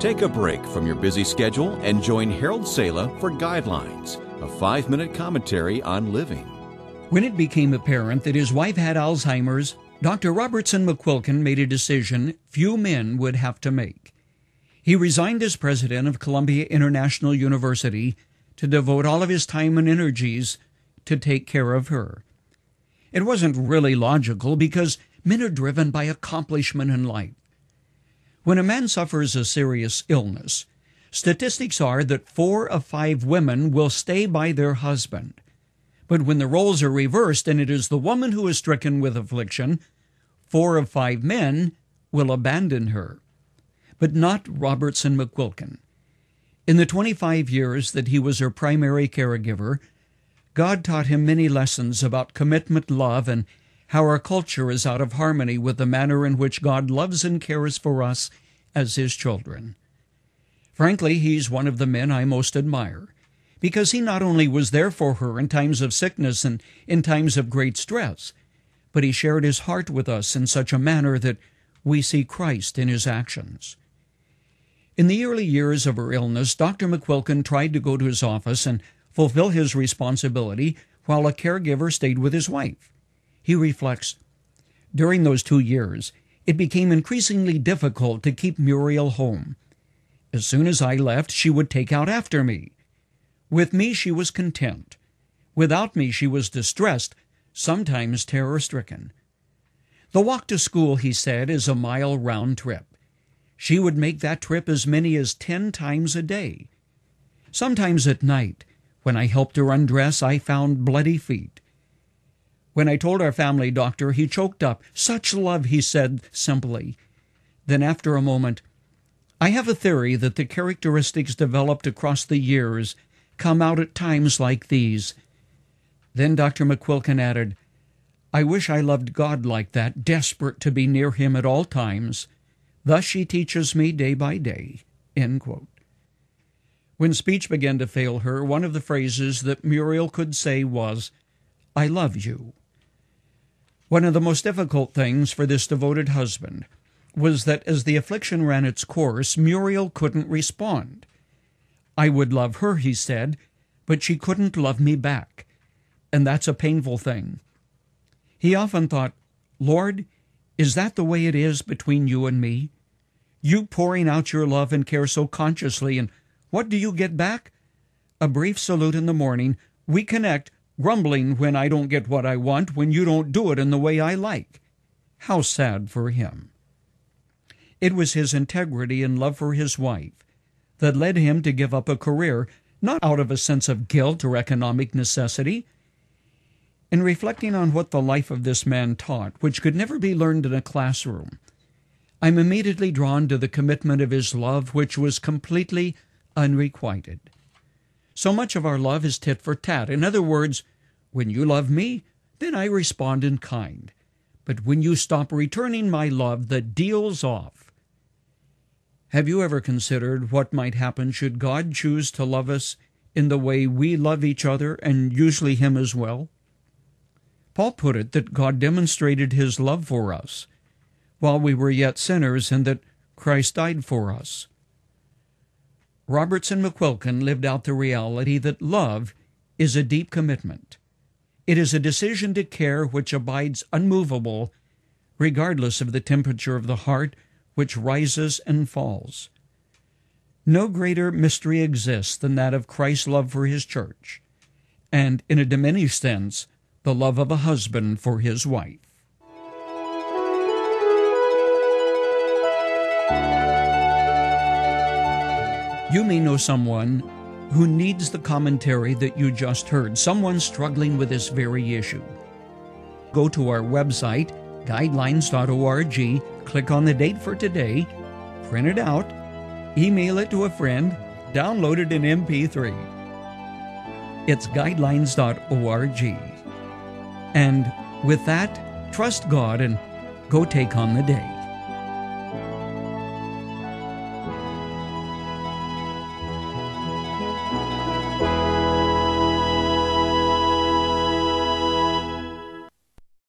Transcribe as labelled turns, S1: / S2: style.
S1: Take a break from your busy schedule and join Harold Sala for Guidelines, a 5-minute commentary on living.
S2: When it became apparent that his wife had Alzheimer's, Dr. Robertson McQuilkin made a decision few men would have to make. He resigned as president of Columbia International University to devote all of his time and energies to take care of her. It wasn't really logical because men are driven by accomplishment in life. When a man suffers a serious illness, statistics are that 4 of 5 women will stay by their husband. But when the roles are reversed and it is the woman who is stricken with affliction, 4 of 5 men will abandon her. But not Robertson McQuilkin. In the 25 years that he was her primary caregiver, God taught him many lessons about commitment, love, and how our culture is out of harmony with the manner in which God loves and cares for us as His children. Frankly, he's one of the men I most admire, because he not only was there for her in times of sickness and in times of great stress, but he shared his heart with us in such a manner that we see Christ in his actions. In the early years of her illness, Dr. McQuilkin tried to go to his office and fulfill his responsibility while a caregiver stayed with his wife. He reflects, "During those 2 years, it became increasingly difficult to keep Muriel home. As soon as I left, she would take out after me. With me, she was content. Without me, she was distressed, sometimes terror-stricken. The walk to school," he said, "is a mile round trip. She would make that trip as many as 10 times a day. Sometimes at night, when I helped her undress, I found bloody feet. When I told our family doctor, he choked up. 'Such love,' he said simply. Then after a moment, 'I have a theory that the characteristics developed across the years come out at times like these.' Then Dr. McQuilkin added, 'I wish I loved God like that, desperate to be near Him at all times. Thus she teaches me day by day.'" End quote. When speech began to fail her, one of the phrases that Muriel could say was, "I love you." One of the most difficult things for this devoted husband was that as the affliction ran its course, Muriel couldn't respond. "I would love her," he said, "but she couldn't love me back. And that's a painful thing." He often thought, "Lord, is that the way it is between you and me? You pouring out your love and care so consciously, and what do you get back? A brief salute in the morning. We connect, grumbling when I don't get what I want, when you don't do it in the way I like." How sad for him. It was his integrity and love for his wife that led him to give up a career, not out of a sense of guilt or economic necessity. In reflecting on what the life of this man taught, which could never be learned in a classroom, I'm immediately drawn to the commitment of his love, which was completely unrequited. So much of our love is tit for tat. In other words, when you love me, then I respond in kind. But when you stop returning my love, the deal's off. Have you ever considered what might happen should God choose to love us in the way we love each other, and usually Him as well? Paul put it that God demonstrated His love for us while we were yet sinners, and that Christ died for us. Robertson McQuilkin lived out the reality that love is a deep commitment. It is a decision to care which abides unmovable, regardless of the temperature of the heart, which rises and falls. No greater mystery exists than that of Christ's love for His church, and, in a diminished sense, the love of a husband for his wife. You may know someone who needs the commentary that you just heard, someone struggling with this very issue. Go to our website, guidelines.org, click on the date for today, print it out, email it to a friend, download it in MP3. It's guidelines.org. And with that, trust God and go take on the day.